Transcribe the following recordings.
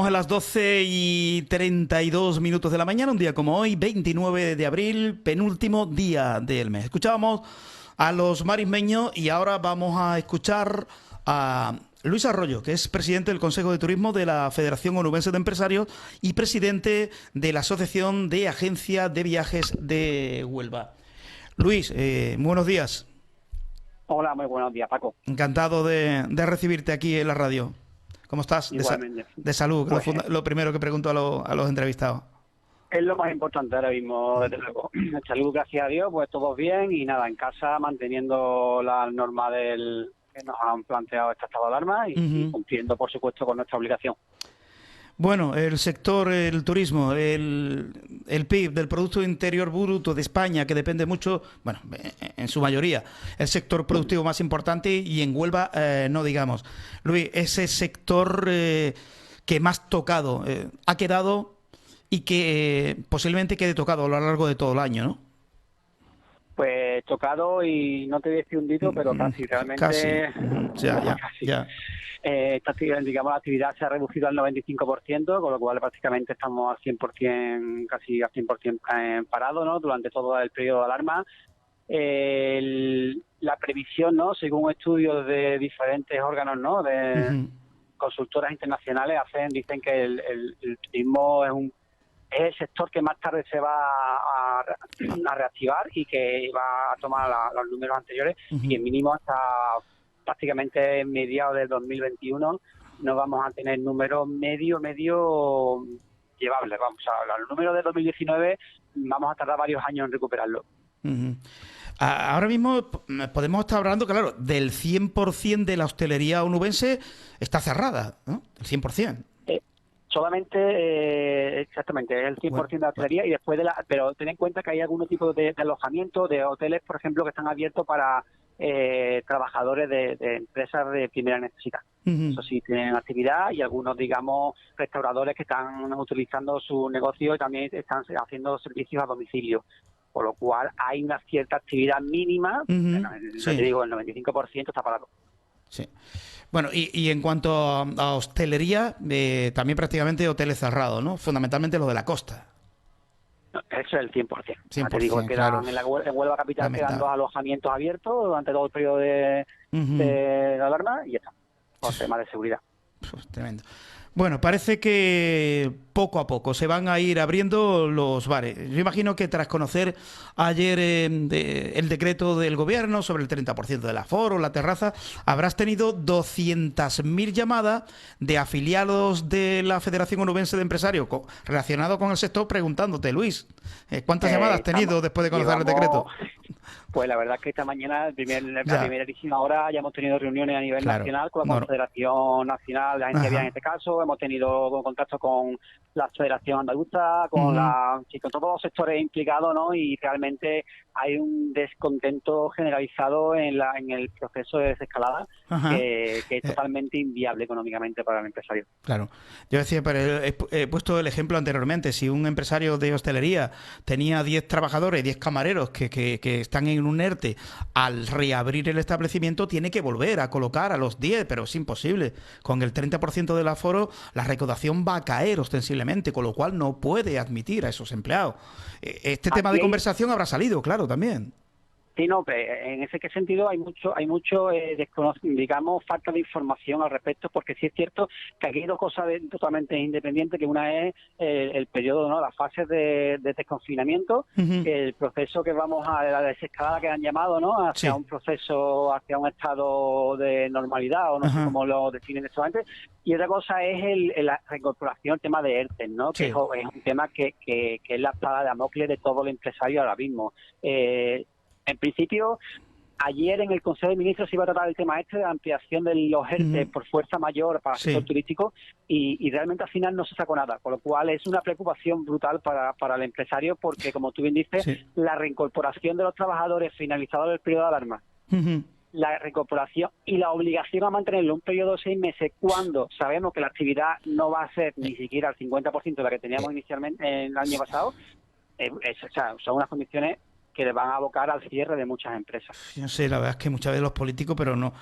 a las 12:32 de la mañana, un día como hoy, 29 de abril, penúltimo día del mes. Escuchábamos a los marismeños y ahora vamos a escuchar a Luis Arroyo, que es presidente del Consejo de Turismo de la Federación Onubense de Empresarios y presidente de la Asociación de Agencias de Viajes de Huelva. Luis, muy buenos días. Hola, muy buenos días, Paco. Encantado de recibirte aquí en la radio. ¿Cómo estás? Igualmente. De salud, Pues, lo primero que pregunto a los entrevistados. es lo más importante ahora mismo, desde luego. Salud, gracias a Dios, pues todos bien y nada, en casa manteniendo la norma del que nos han planteado este estado de alarma y cumpliendo, por supuesto, con nuestra obligación. Bueno, el sector, el turismo, el PIB del Producto Interior Bruto de España, que depende mucho, bueno, en su mayoría, el sector productivo más importante y en Huelva no digamos. Luis, ese sector que más tocado ha quedado y que posiblemente quede tocado a lo largo de todo el año, ¿no? Pues tocado y no te voy a decir hundido, pero casi, realmente. Casi. Casi. Esta actividad, digamos, la actividad se ha reducido al 95%, con lo cual prácticamente estamos al 100%, casi al 100% parados, ¿no? Durante todo el periodo de alarma. La previsión, ¿no? Según estudios de diferentes órganos, ¿no? De consultoras internacionales, dicen que el turismo es el sector que más tarde se va a reactivar y que va a tomar los números anteriores y en mínimo hasta prácticamente mediados del 2021 no vamos a tener números medio llevables. Vamos a hablar. Los números de 2019 vamos a tardar varios años en recuperarlo. Ahora mismo podemos estar hablando, claro, del 100% de la hostelería onubense está cerrada, ¿no? El 100%. Solamente, exactamente, es el 100% de la hostelería y después pero ten en cuenta que hay algún tipo de alojamiento, de hoteles, por ejemplo, que están abiertos para trabajadores de empresas de primera necesidad. Eso sí, tienen actividad y algunos, digamos, restauradores que están utilizando su negocio y también están haciendo servicios a domicilio. Por lo cual hay una cierta actividad mínima, te digo, el 95% está parado. Sí. Bueno, y en cuanto a hostelería, también prácticamente hoteles cerrados, ¿no? Fundamentalmente los de la costa. Eso es el 100%. 100%, Te digo, claro. en Huelva Capital quedan 2 alojamientos abiertos durante todo el periodo de alarma y ya está, por temas de seguridad. Tremendo. Bueno, parece que poco a poco se van a ir abriendo los bares. Yo imagino que tras conocer ayer el decreto del gobierno sobre el 30% del aforo, la terraza, habrás tenido 200.000 llamadas de afiliados de la Federación Onubense de Empresarios relacionados con el sector preguntándote, Luis, ¿cuántas llamadas has tenido después de conocer el decreto? Pues la verdad es que esta mañana, la primerísima hora, ya hemos tenido reuniones a nivel nacional con la Confederación Nacional de Agencias de Viajes en este caso, hemos tenido contacto con la Federación Andaluza, con todos los sectores implicados, ¿no? Y realmente hay un descontento generalizado en el proceso de desescalada que es totalmente inviable económicamente para el empresario. Claro. Yo decía, pero he puesto el ejemplo anteriormente. Si un empresario de hostelería tenía 10 trabajadores, 10 camareros que están en un ERTE, al reabrir el establecimiento tiene que volver a colocar a los 10, pero es imposible. Con el 30% del aforo, la recaudación va a caer ostensiblemente, con lo cual no puede admitir a esos empleados. Este tema de conversación habrá salido, claro, también. Sí, no, en ese sentido hay mucho digamos, falta de información al respecto, porque sí es cierto que aquí hay dos cosas totalmente independientes, que una es el periodo, ¿no? Las fases de desconfinamiento, el proceso que vamos a la desescalada que han llamado, ¿no? Hacia un proceso, hacia un estado de normalidad, o no sé cómo lo definen exactamente, y otra cosa es la reincorporación, el tema de ERTE, ¿no? Que es un tema que es la espada de Damocles de todo el empresario ahora mismo. En principio, ayer en el Consejo de Ministros se iba a tratar el tema de la ampliación de los ERTE por fuerza mayor para el sector turístico y realmente al final no se sacó nada, con lo cual es una preocupación brutal para el empresario porque, como tú bien dices, la reincorporación de los trabajadores finalizado el periodo de alarma, la reincorporación y la obligación a mantenerlo un periodo de 6 meses cuando sabemos que la actividad no va a ser ni siquiera el 50% de la que teníamos inicialmente en el año pasado, son unas condiciones que le van a abocar al cierre de muchas empresas. Yo no sé, la verdad es que muchas veces los políticos, pero no,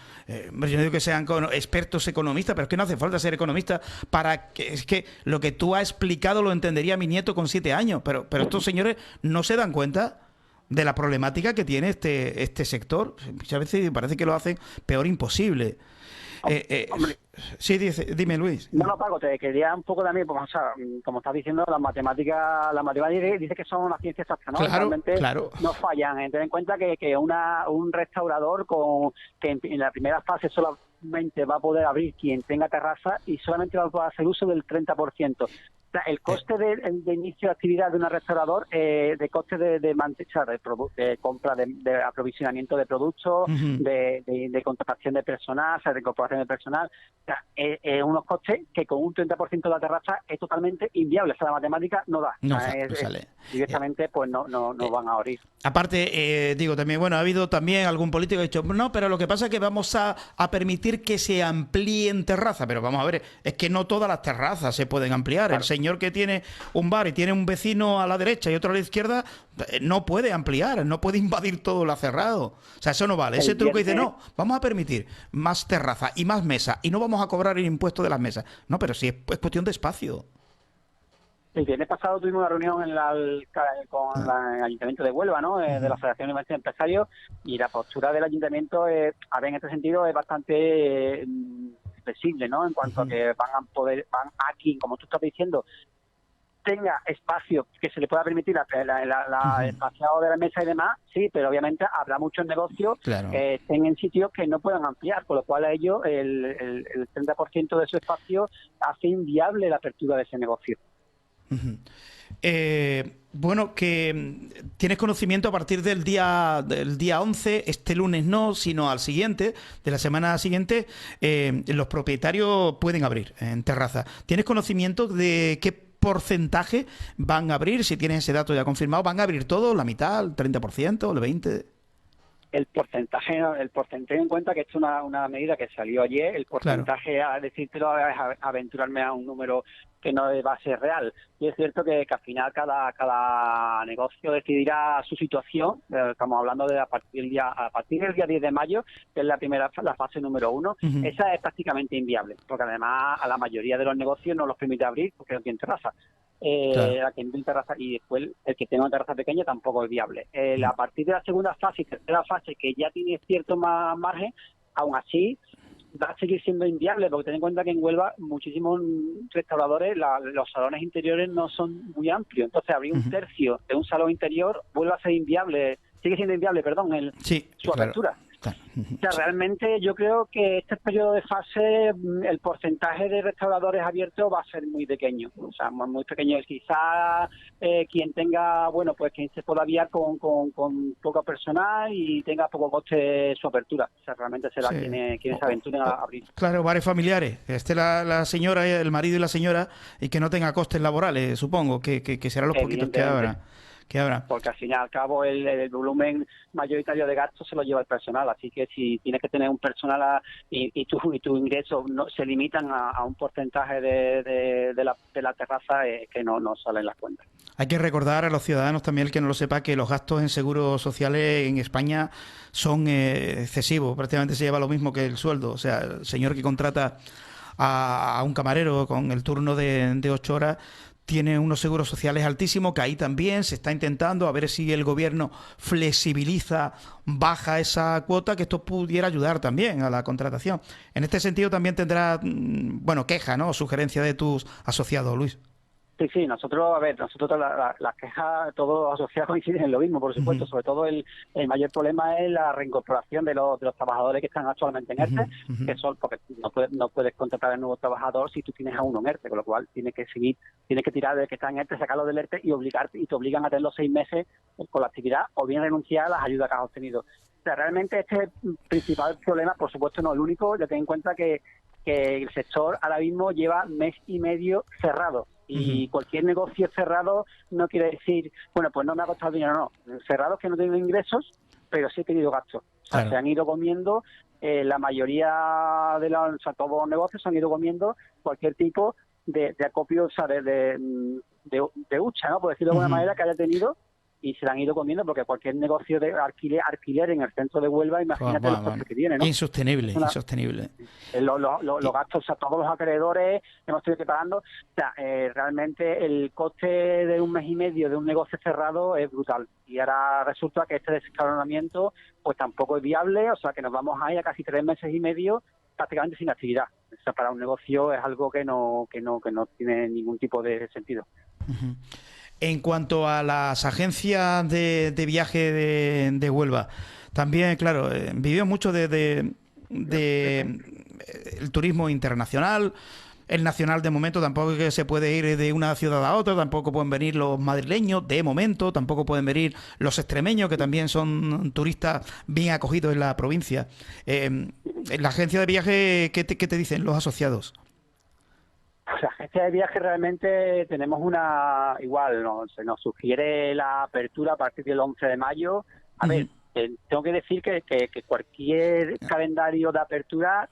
hombre, yo no digo que sean expertos economistas, pero es que no hace falta ser economista para que, es que lo que tú has explicado lo entendería mi nieto con 7 años, pero estos señores no se dan cuenta de la problemática que tiene este sector. Muchas veces parece que lo hacen peor imposible. Hombre, Sí, dime, Luis. no, Paco, te quería un poco también, pues, o sea, como estás diciendo, las matemáticas dice que son una ciencia exacta, ¿no? Claro, Realmente claro. no fallan. Ten en cuenta que un restaurador que en la primera fase solamente va a poder abrir quien tenga terraza y solamente va a poder hacer uso del 30%. O sea, el coste de inicio de actividad de un restaurador, de coste de compra, de aprovisionamiento de productos, de contratación de personal, o sea, de incorporación de personal, o sea, unos costes que con un 30% de la terraza es totalmente inviable. O sea, la matemática no da. No, O sea, no sale. directamente pues no van a abrir. Aparte, digo también, bueno, ha habido también algún político que ha dicho, no, pero lo que pasa es que vamos a permitir que se amplíen terrazas, pero vamos a ver, es que no todas las terrazas se pueden ampliar. Claro. El señor que tiene un bar y tiene un vecino a la derecha y otro a la izquierda, no puede ampliar, no puede invadir todo lo cerrado. O sea, eso no vale. Ese truco dice, no, vamos a permitir más terraza y más mesas y no vamos a cobrar el impuesto de las mesas. No, pero sí es cuestión de espacio. El viernes pasado tuvimos una reunión con el Ayuntamiento de Huelva, ¿no? De la Federación Universal de Empresarios, y la postura del Ayuntamiento, a ver, en este sentido, es bastante flexible, ¿no? En cuanto a que van a quien, como tú estás diciendo, tenga espacio que se le pueda permitir el espaciado de la mesa y demás, sí, pero obviamente habrá muchos negocios que estén en sitios que no puedan ampliar, con lo cual a ellos el 30% de su espacio hace inviable la apertura de ese negocio. Bueno, que tienes conocimiento a partir del día 11, este lunes no, sino al siguiente, de la semana siguiente, los propietarios pueden abrir en terraza. ¿Tienes conocimiento de qué porcentaje van a abrir? Si tienes ese dato ya confirmado, ¿van a abrir todo, la mitad, el 30%, el 20%? El porcentaje, en cuenta que esto es una medida que salió ayer, el porcentaje, a decírtelo, es aventurarme a un número que no va a ser real. Y es cierto que al final cada negocio decidirá su situación. Estamos hablando de a partir del día 10 de mayo, que es la fase número 1. Esa es prácticamente inviable, porque además a la mayoría de los negocios no los permite abrir porque no tienen terraza. La que no tiene terraza, y después el que tenga una terraza pequeña tampoco es viable. A partir de la segunda fase y tercera fase, que ya tiene cierto más margen, aún así va a seguir siendo inviable, porque ten en cuenta que en Huelva muchísimos restauradores, los salones interiores no son muy amplios, entonces abrir un tercio de un salón interior vuelve a ser inviable, sigue siendo inviable, perdón, su apertura. O sea, realmente yo creo que este periodo de fase, el porcentaje de restauradores abiertos va a ser muy pequeño, o sea, muy pequeño. Quizá quien tenga, bueno, pues quien se pueda aviar con poco personal y tenga poco coste su apertura. O sea, realmente será quienes se aventuren a abrir. Claro, bares familiares, que esté la señora, el marido y la señora, y que no tenga costes laborales, supongo, que serán los poquitos que habrá. Porque al fin y al cabo el volumen mayoritario de gastos se lo lleva el personal, así que si tienes que tener un personal y tus ingresos no se limitan a un porcentaje de la terraza, que no salen las cuentas. Hay que recordar a los ciudadanos también, el que no lo sepa, que los gastos en seguros sociales en España son excesivos, prácticamente se lleva lo mismo que el sueldo. O sea, el señor que contrata a un camarero con el turno de 8 horas tiene unos seguros sociales altísimos, que ahí también se está intentando a ver si el gobierno flexibiliza, baja esa cuota, que esto pudiera ayudar también a la contratación. En este sentido también tendrá, queja, ¿no? Sugerencia de tus asociados, Luis. Sí, nosotros las quejas, todos los asociados coinciden en lo mismo, por supuesto. Sobre todo el mayor problema es la reincorporación de los trabajadores que están actualmente en ERTE, que son, porque no puedes contratar a un nuevo trabajador si tú tienes a uno en ERTE, con lo cual tienes que tirar del que está en ERTE, sacarlo del ERTE y te obligan a tener los 6 meses con la actividad, o bien renunciar a las ayudas que has obtenido. O sea, realmente este es el principal problema, por supuesto no el único. Ya ten en cuenta que el sector ahora mismo lleva mes y medio cerrado. Y cualquier negocio cerrado no quiere decir, bueno, pues no me ha costado dinero, no. Cerrados que no tienen ingresos, pero sí he tenido gastos. O sea, se han ido comiendo, la mayoría todos los negocios se han ido comiendo cualquier tipo de acopio, o sea, de hucha, ¿no? Por decirlo de alguna manera, que haya tenido, y se la han ido comiendo, porque cualquier negocio de alquiler en el centro de Huelva, imagínate los costes que tiene, ¿no? Insostenible, insostenible. Los gastos, o sea, todos los acreedores hemos tenido que pagando. O sea, realmente el coste de un mes y medio de un negocio cerrado es brutal. Y ahora resulta que este desescalonamiento pues tampoco es viable, o sea, que nos vamos a ir a casi 3 meses y medio prácticamente sin actividad. O sea, para un negocio es algo que no tiene ningún tipo de sentido. Uh-huh. En cuanto a las agencias de viaje de Huelva, también, claro, vivió mucho de el turismo internacional. El nacional, de momento, tampoco es que se puede ir de una ciudad a otra, tampoco pueden venir los madrileños, de momento, tampoco pueden venir los extremeños, que también son turistas bien acogidos en la provincia. En la agencia de viaje, ¿qué te dicen los asociados? La agencia de viaje realmente tenemos se nos sugiere la apertura a partir del 11 de mayo. A ver, tengo que decir que cualquier calendario de apertura,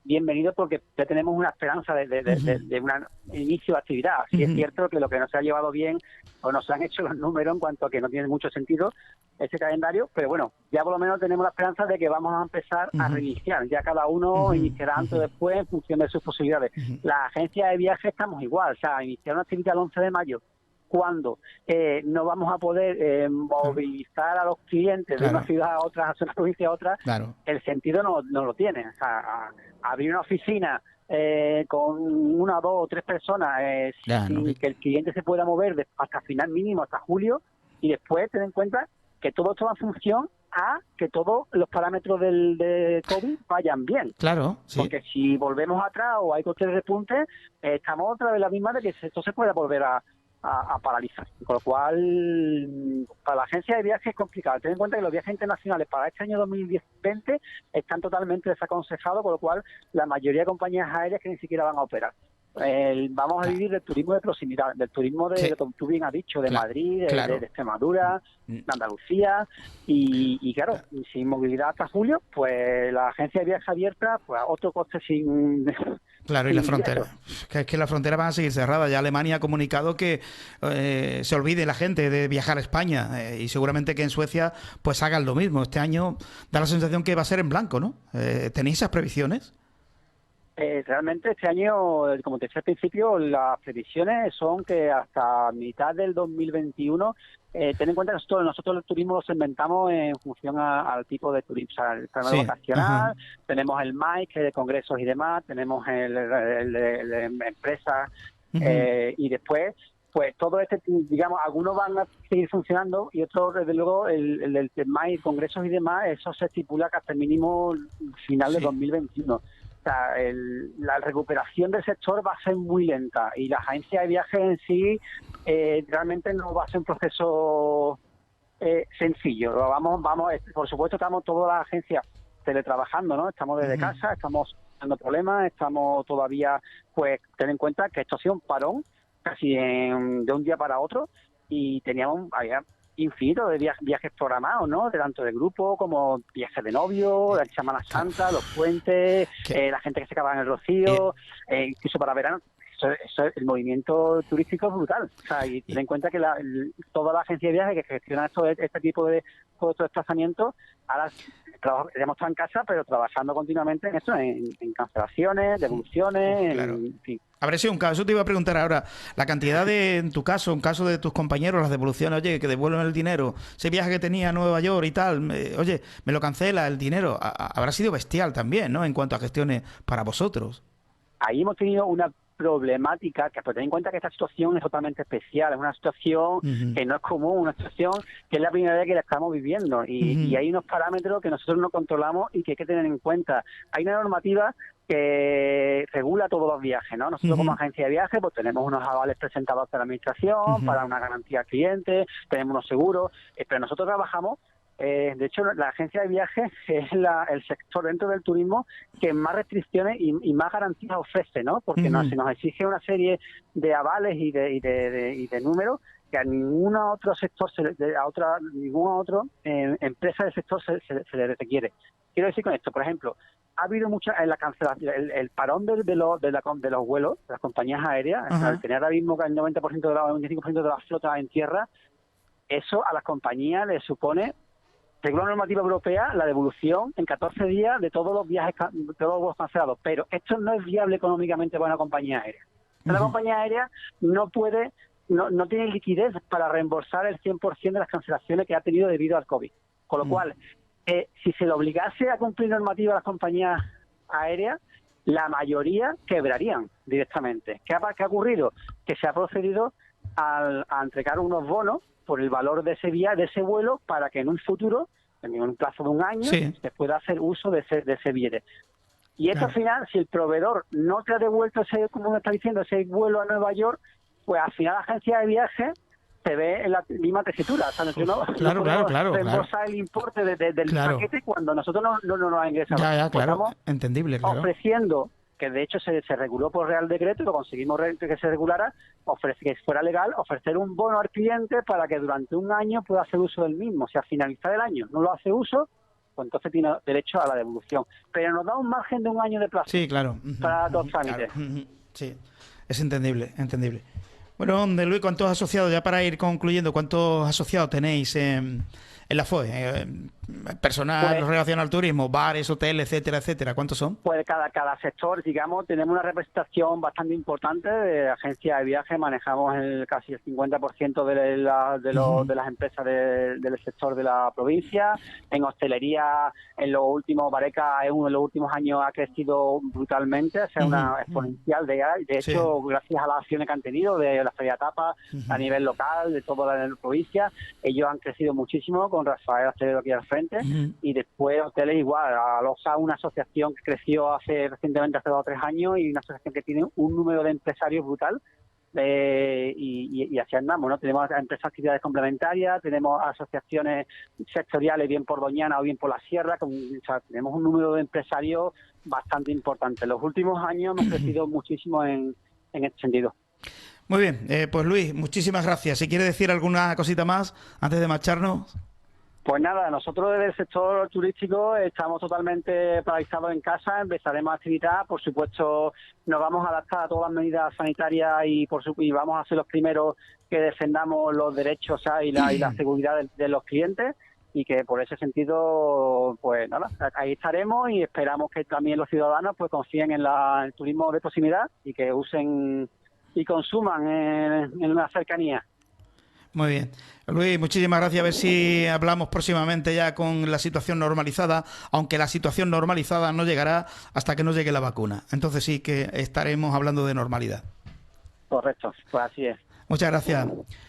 bienvenido, porque ya tenemos una esperanza de un inicio de actividad. Sí es cierto que lo que no se ha llevado bien o no se han hecho los números en cuanto a que no tiene mucho sentido ese calendario, pero bueno, ya por lo menos tenemos la esperanza de que vamos a empezar a reiniciar. Ya cada uno iniciará antes o después en función de sus posibilidades. La agencia de viaje estamos igual, o sea, iniciar una actividad el 11 de mayo, cuando no vamos a poder movilizar a los clientes de una ciudad a otra, de una provincia a otra, el sentido no lo tiene. O sea, abrir una oficina con 1, 2 o 3 personas sin que el cliente se pueda mover hasta final mínimo, hasta julio, y después tener en cuenta que todo esto va en función a que todos los parámetros de COVID vayan bien. Claro, sí. Porque si volvemos atrás o hay cualquier repunte, estamos otra vez la misma de que esto se pueda volver a paralizar. Con lo cual, para la agencia de viajes es complicado. Ten en cuenta que los viajes internacionales para este año 2020 están totalmente desaconsejados, con lo cual la mayoría de compañías aéreas que ni siquiera van a operar. Vamos a vivir del turismo de proximidad, del turismo como tú bien has dicho, de Madrid, de Extremadura, de Andalucía, y claro, sin movilidad hasta julio, pues la agencia de viajes abierta, pues otro coste sin... Claro, y la frontera. Que es que las fronteras van a seguir cerradas. Ya Alemania ha comunicado que se olvide la gente de viajar a España, y seguramente que en Suecia pues hagan lo mismo. Este año da la sensación que va a ser en blanco, ¿no? ¿Tenéis esas previsiones? Realmente este año, como te decía al principio, las previsiones son que hasta mitad del 2021, ten en cuenta que nosotros el turismo lo segmentamos en función al tipo de turismo, o sea, el programa vacacional, tenemos el MAIC, que es de congresos y demás, tenemos el de empresas, y después, pues todo digamos, algunos van a seguir funcionando y otros, desde luego, el del MAIC, congresos y demás, eso se estipula que hasta el mínimo final de 2021. O sea, la recuperación del sector va a ser muy lenta y la agencia de viajes en sí realmente no va a ser un proceso sencillo. Vamos, por supuesto estamos todas las agencias teletrabajando, ¿no? Estamos desde casa, estamos teniendo problemas, estamos todavía, pues, ten en cuenta que esto ha sido un parón casi de un día para otro y había infinito de viajes programados, ¿no? De tanto de grupo como viajes de novio, la Semana Santa, los puentes, la gente que se acaba en el Rocío, incluso para verano. El movimiento turístico es brutal. O sea, y ten en cuenta que toda la agencia de viajes que gestiona este tipo de desplazamientos, ahora hemos estado en casa, pero trabajando continuamente en esto, en cancelaciones, devoluciones, en fin. Habrá sido un caso, eso te iba a preguntar ahora, la cantidad en tu caso, en caso de tus compañeros, las devoluciones, oye, que devuelven el dinero, ese viaje que tenía a Nueva York y tal, oye, me lo cancela el dinero, habrá sido bestial también, ¿no?, en cuanto a gestiones para vosotros. Ahí hemos tenido una problemática, que ten en cuenta que esta situación es totalmente especial, es una situación que no es común, una situación que es la primera vez que la estamos viviendo y hay unos parámetros que nosotros no controlamos y que hay que tener en cuenta. Hay una normativa que regula todos los viajes, ¿no? Nosotros como agencia de viajes pues tenemos unos avales presentados a la administración para una garantía al cliente, tenemos unos seguros, pero nosotros trabajamos. De hecho, la agencia de viajes es el sector dentro del turismo que más restricciones y más garantías ofrece, ¿no? Porque se nos exige una serie de avales y de números que a ninguna otro sector, ninguna otra empresa del sector se le requiere. Quiero decir con esto, por ejemplo, ha habido en la cancelación, el parón de los vuelos, de las compañías aéreas, al tener ahora mismo que el 90% el 95% de la flota en tierra, eso a las compañías les supone, según la normativa europea, la devolución en 14 días de todos los viajes, de todos los vuelos cancelados. Pero esto no es viable económicamente para una compañía aérea. Una compañía aérea no puede, no tiene liquidez para reembolsar el 100% de las cancelaciones que ha tenido debido al COVID. Con lo cual, si se le obligase a cumplir normativa a las compañías aéreas, la mayoría quebrarían directamente. ¿Qué ha ocurrido? Que se ha procedido a entregar unos bonos por el valor de ese vuelo para que en un futuro, en un plazo de un año, se pueda hacer uso de ese billete. Y esto al final, si el proveedor no te ha devuelto ese, como me está diciendo, ese vuelo a Nueva York, pues al final la agencia de viajes se ve en la misma tesitura. O sea, no reembolsar el importe del paquete cuando nosotros no nos ha ingresado. Claro, entendible. Claro. Ofreciendo, que de hecho se reguló por Real Decreto y lo conseguimos que se regulara, que fuera legal, ofrecer un bono al cliente para que durante un año pueda hacer uso del mismo. Si al finalizar el año no lo hace uso, pues entonces tiene derecho a la devolución. Pero nos da un margen de un año de plazo para dos trámites. Sí, es entendible. Bueno, Luis, ¿cuántos asociados, ya para ir concluyendo, cuántos asociados tenéis en la FOE? Personal relacionado al turismo, bares, hoteles, etcétera, ¿cuántos son? Pues cada sector, digamos, tenemos una representación bastante importante de agencias de viaje, manejamos casi el 50% de las empresas del sector de la provincia. En hostelería, en los últimos, Bareca en los últimos años ha crecido brutalmente, o sea, una exponencial de hecho, gracias a las acciones que han tenido de la Feria Tapa a nivel local, de toda la provincia, ellos han crecido muchísimo con Rafael Hostelero aquí al frente, y después hoteles igual, una asociación que creció recientemente hace 2 o 3 años, y una asociación que tiene un número de empresarios brutal, y así andamos, ¿no? Tenemos empresas, actividades complementarias, tenemos asociaciones sectoriales, bien por Doñana o bien por la Sierra, o sea, tenemos un número de empresarios bastante importante. En los últimos años hemos crecido muchísimo en este sentido. Muy bien, pues Luis, muchísimas gracias. Si quiere decir alguna cosita más antes de marcharnos. Pues nada, nosotros desde el sector turístico estamos totalmente paralizados en casa, empezaremos actividad, por supuesto nos vamos a adaptar a todas las medidas sanitarias y vamos a ser los primeros que defendamos los derechos y la seguridad de los clientes, y que por ese sentido, pues nada, ahí estaremos y esperamos que también los ciudadanos pues confíen en el turismo de proximidad y que usen y consuman en una cercanía. Muy bien. Luis, muchísimas gracias. A ver si hablamos próximamente ya con la situación normalizada, aunque la situación normalizada no llegará hasta que no llegue la vacuna. Entonces sí que estaremos hablando de normalidad. Correcto, pues así es. Muchas gracias.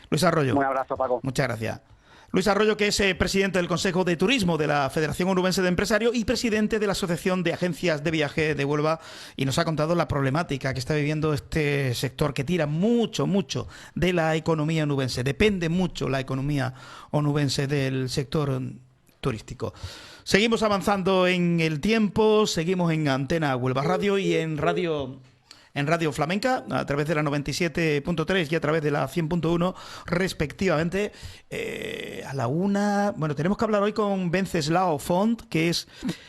Luis Arroyo. Un abrazo, Paco. Muchas gracias. Luis Arroyo, que es presidente del Consejo de Turismo de la Federación Onubense de Empresarios y presidente de la Asociación de Agencias de Viaje de Huelva, y nos ha contado la problemática que está viviendo este sector, que tira mucho de la economía onubense. Depende mucho la economía onubense del sector turístico. Seguimos avanzando en el tiempo, seguimos en Antena Huelva Radio y en Radio Flamenca, a través de la 97.3 y a través de la 100.1 respectivamente. A la 1, bueno, tenemos que hablar hoy con Wenceslao Font, que es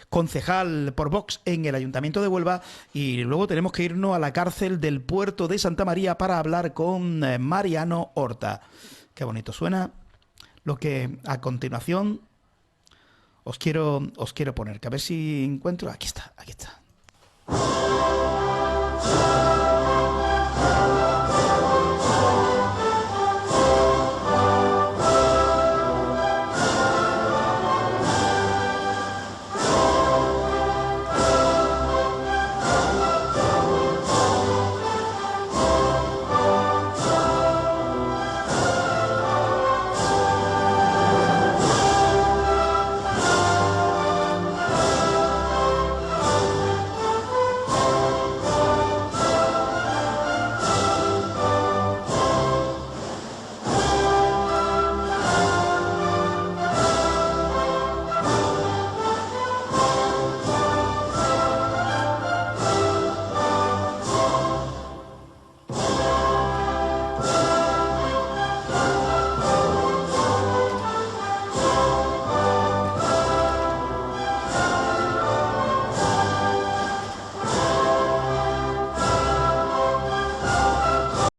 concejal por Vox en el Ayuntamiento de Huelva, y luego tenemos que irnos a la cárcel del puerto de Santa María para hablar con Mariano Horta. Qué bonito suena lo que a continuación os quiero poner, que a ver si encuentro. Aquí está.